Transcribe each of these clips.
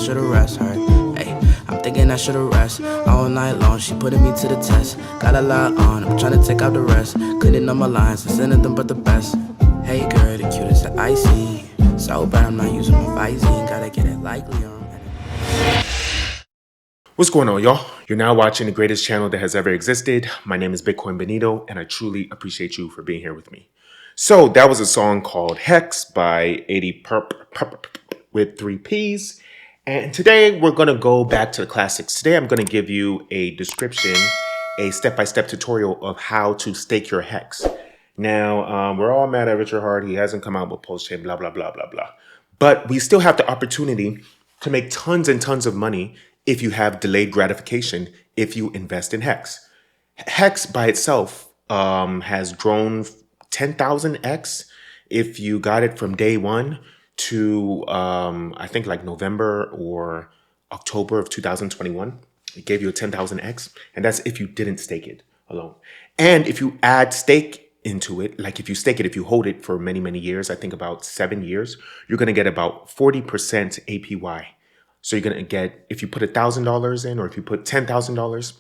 Should've rest her. Hey, I'm thinking I should've rest all night long. She putting me to the test. Got a lot on, I'm trying to take out the rest. Cleaning up my lines and sending them but the best. Hey girl, the cutest that I see. So bad I'm not using my Visine. Gotta get it like Leon. What's going on, y'all? You're now watching the greatest channel that has ever existed. My name is 𝘕𝘳𝘺𝘰, and I truly appreciate you for being here with me. So that was a song called Hex by 𝘰𝘰𝘯𝘦 with 3 P's. And today we're going to go back to the classics. Today I'm going to give you a description, a step-by-step tutorial of how to stake your hex. Now, we're all mad at Richard Hart. He hasn't come out with Pulsechain, blah, blah, blah, blah, blah. But we still have the opportunity to make tons and tons of money if you have delayed gratification, if you invest in Hex. Hex by itself has grown 10,000x if you got it from day one to I think like November or October of 2021. It gave you a 10,000x, and that's if you didn't stake it alone. And if you add stake into it, like if you stake it, if you hold it for many, many years, I think about 7 years, you're going to get about 40% APY. So you're going to get, if you put $1,000 in, or if you put $10,000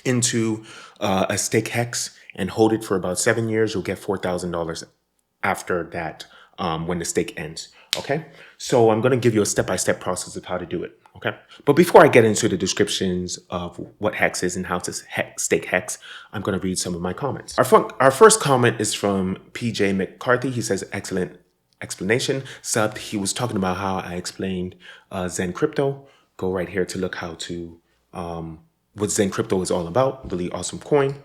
into a stake hex and hold it for about 7 years, you'll get $4,000 after that when the stake ends. Okay, so I'm going to give you a step-by-step process of how to do it. Okay, but before I get into the descriptions of what Hex is and how to stake Hex, I'm going to read some of my comments. Our first comment is from PJ McCarthy. He says, excellent explanation. Sub, he was talking about how I explained Zen Crypto. Go right here to look how to what Zen Crypto is all about. Really awesome coin.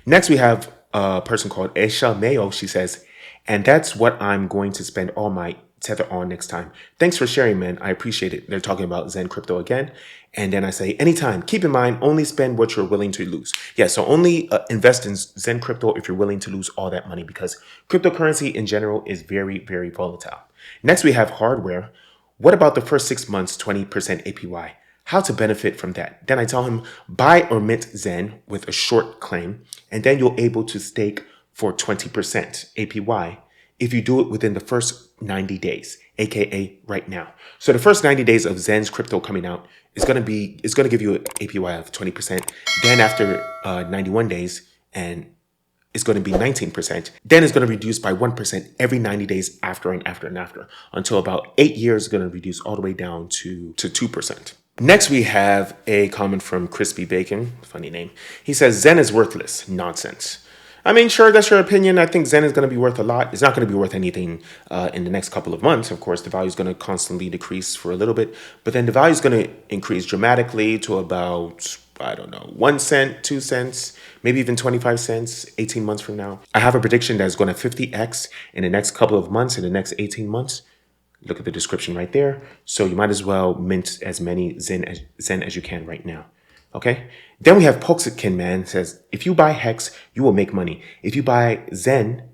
Next, we have a person called 𝘕𝘰𝘯𝘕𝘺. She says, and that's what I'm going to spend all my Tether on next time. Thanks for sharing, man. I appreciate it. They're talking about Zen Crypto again. And then I say, anytime, keep in mind, only spend what you're willing to lose. Yeah, so only invest in Zen Crypto if you're willing to lose all that money, because cryptocurrency in general is very, very volatile. Next, we have hardware. What about the first 6 months, 20% APY? How to benefit from that? Then I tell him, buy or mint Zen with a short claim, and then you're able to stake for 20% APY if you do it within the first 90 days, aka right now. So the first 90 days of Zen's crypto coming out is going to give you an APY of 20%. Then after 91 days, and it's going to be 19%. Then it's going to reduce by 1% every 90 days after and after and after, until about 8 years is going to reduce all the way down to 2%. Next, we have a comment from Crispy Bacon, funny name. He says, Zen is worthless. Nonsense. I mean, sure, that's your opinion. I think Zen is going to be worth a lot. It's not going to be worth anything in the next couple of months. Of course, the value is going to constantly decrease for a little bit, but then the value is going to increase dramatically to about, I don't know, 1 cent, 2 cents, maybe even 25 cents 18 months from now. I have a prediction that's going to 50x in the next couple of months, in the next 18 months. Look at the description right there. So you might as well mint as many Zen as you can right now. Okay. Then we have Pulsechain, man, says, if you buy Hex, you will make money. If you buy Zen,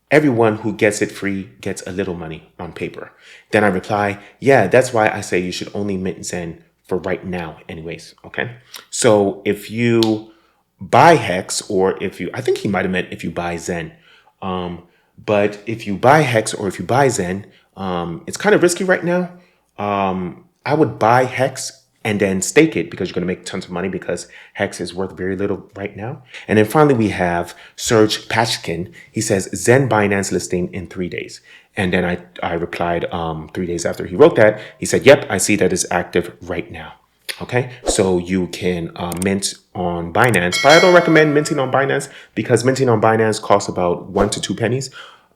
everyone who gets it free gets a little money on paper. Then I reply, yeah, that's why I say you should only mint Zen for right now anyways. Okay. So if you buy Hex, or I think he might have meant if you buy Zen. But if you buy Hex or if you buy Zen, it's kind of risky right now. I would buy Hex and then stake it, because you're going to make tons of money, because Hex is worth very little right now. And then finally, we have 𝘰𝘰𝘯𝘕𝘺. He says, Zen Binance listing in 3 days. And then I replied 3 days after he wrote that. He said, yep, I see that it's active right now. Okay, so you can mint on Binance, but I don't recommend minting on Binance, because minting on Binance costs about 1 to 2 pennies.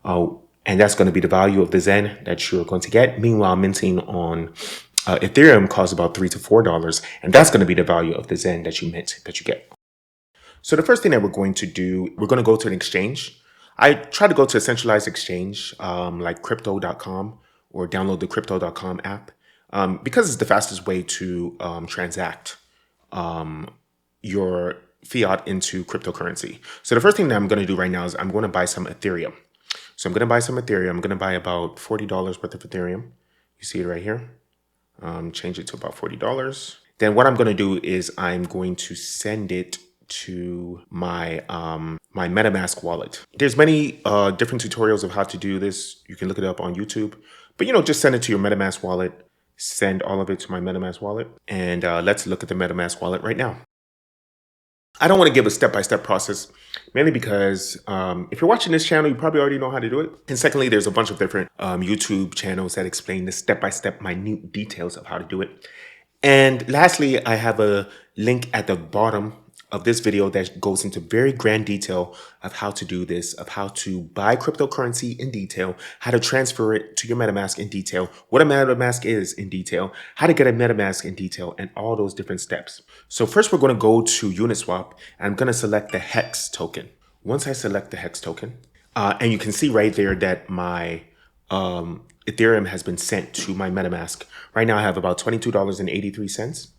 And that's going to be the value of the Zen that you're going to get. Meanwhile, minting on Ethereum costs about $3 to $4, and that's going to be the value of the Zen that you mint, that you get. So the first thing that we're going to do, we're going to go to an exchange. I try to go to a centralized exchange like crypto.com, or download the crypto.com app, because it's the fastest way to transact your fiat into cryptocurrency. So the first thing that I'm going to do right now is I'm going to buy some Ethereum. So I'm going to buy some Ethereum. I'm going to buy about $40 worth of Ethereum. You see it right here. Change it to about $40. Then what I'm going to do is I'm going to send it to my my MetaMask wallet. There's many different tutorials of how to do this. You can look it up on YouTube. But, just send it to your MetaMask wallet. send all of it to my MetaMask wallet. And let's look at the MetaMask wallet right now. I don't want to give a step-by-step process, mainly because if you're watching this channel, you probably already know how to do it. And secondly, there's a bunch of different YouTube channels that explain the step-by-step minute details of how to do it. And lastly, I have a link at the bottom of this video that goes into very grand detail of how to do this, of how to buy cryptocurrency in detail, how to transfer it to your MetaMask in detail, what a MetaMask is in detail, how to get a MetaMask in detail, and all those different steps. So first we're going to go to Uniswap, and I'm going to select the HEX token. Once I select the HEX token, and you can see right there that my Ethereum has been sent to my MetaMask. Right now I have about $22.83.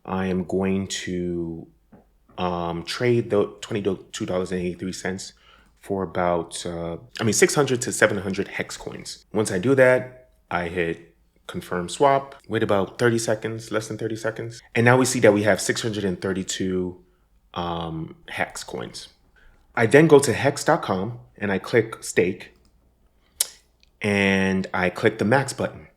I am going to trade the $22.83 for about 600 to 700 hex coins. Once I do that, I hit confirm swap, wait about 30 seconds, less than 30 seconds. And now we see that we have 632 hex coins. I then go to hex.com and I click stake and I click the max button.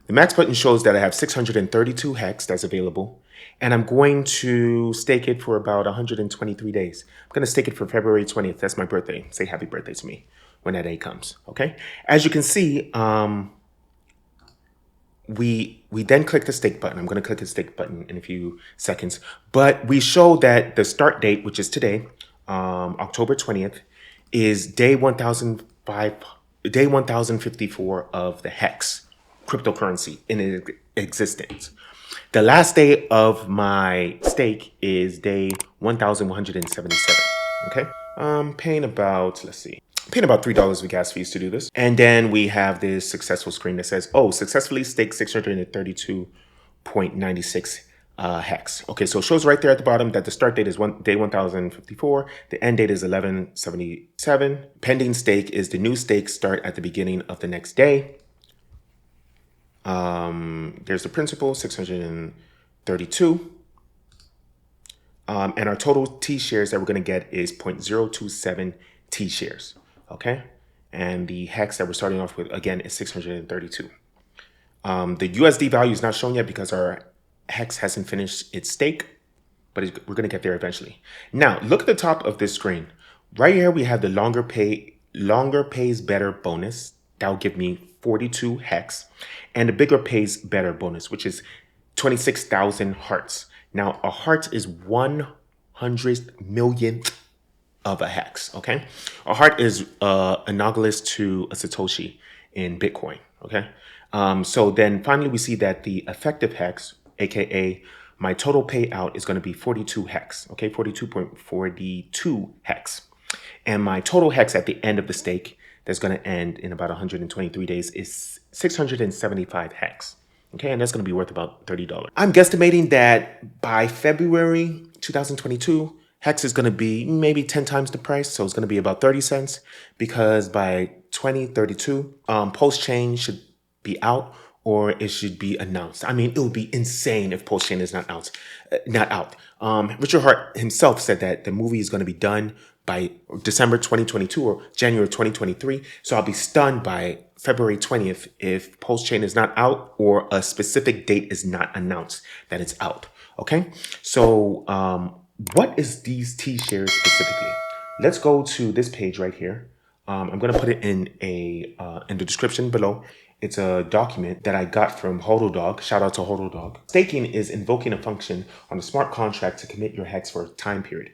The max button shows that I have 632 hex that's available, and I'm going to stake it for about 123 days. I'm going to stake it for February 20th. That's my birthday. Say happy birthday to me when that day comes, okay? As you can see, we then click the stake button. I'm going to click the stake button in a few seconds, but we show that the start date, which is today, October 20th, is day 1054 of the hex cryptocurrency in existence. The last day of my stake is day 1177. Okay, paying about, paying about $3 with gas fees to do this. And then we have this successful screen that says, oh, successfully staked 632.96 hex. Okay, so it shows right there at the bottom that the start date is day 1054. The end date is 1177. Pending stake is the new stake start at the beginning of the next day. There's the principal, 632. And our total T shares that we're going to get is 0.027 T shares. Okay. And the hex that we're starting off with, again, is 632. The USD value is not shown yet because our hex hasn't finished its stake, but we're going to get there eventually. Now, look at the top of this screen. Right here, we have the longer pays better bonus. That'll give me 42 hex, and the bigger pays better bonus, which is 26,000 hearts. Now, a heart is 100 millionth of a hex, okay? A heart is analogous to a Satoshi in Bitcoin, okay? So then finally we see that the effective hex, aka my total payout, is going to be 42 hex, okay? 42.42 hex. And my total hex at the end of the stake, that's going to end in about 123 days, is 675 hex. Okay, and that's going to be worth about $30. I'm guesstimating that by February 2022, hex is going to be maybe 10 times the price. So it's going to be about 30 cents, because by 2032, Pulsechain should be out, or it should be announced. I mean, it would be insane if Pulsechain is not out. Richard Hart himself said that the movie is going to be done by December 2022 or January 2023. So I'll be stunned by February 20th if Pulsechain is not out or a specific date is not announced that it's out. Okay, so what is these T shares specifically? Let's go to this page right here. I'm going to put it in the description below. It's a document that I got from HODL. Shout out to HODL. Staking is invoking a function on a smart contract to commit your hex for a time period.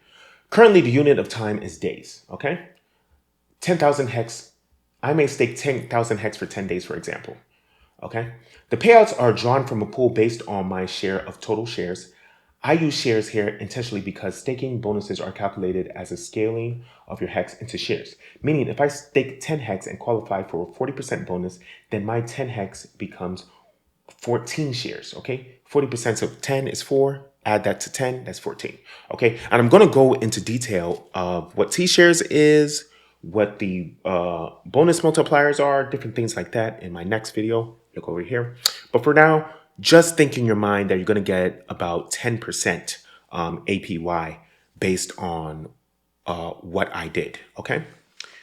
Currently, the unit of time is days, okay? 10,000 hex. I may stake 10,000 hex for 10 days, for example, okay? The payouts are drawn from a pool based on my share of total shares. I use shares here intentionally because staking bonuses are calculated as a scaling of your hex into shares. Meaning if I stake 10 hex and qualify for a 40% bonus, then my 10 hex becomes 14 shares, okay? 40% of 10 is 4. Add that to 10, that's 14, okay? And I'm gonna go into detail of what T-shares is, what the bonus multipliers are, different things like that in my next video. Look over here. But for now, just think in your mind that you're gonna get about 10% APY based on what I did, okay?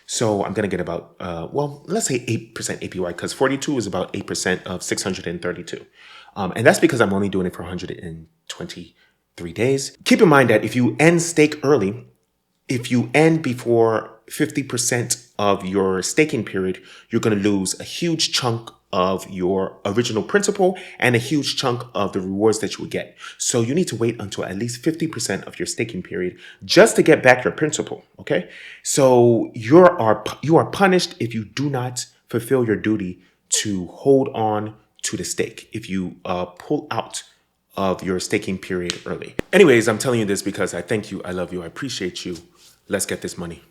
So I'm going to get about, well, let's say 8% APY, because 42 is about 8% of 632. And that's because I'm only doing it for 123 days. Keep in mind that if you end stake early, if you end before 50% of your staking period, you're going to lose a huge chunk of your original principal and a huge chunk of the rewards that you would get. So you need to wait until at least 50% of your staking period just to get back your principal. Okay. So you are punished if you do not fulfill your duty to hold on to the stake. If you pull out of your staking period early. Anyways, I'm telling you this because I thank you. I love you. I appreciate you. Let's get this money.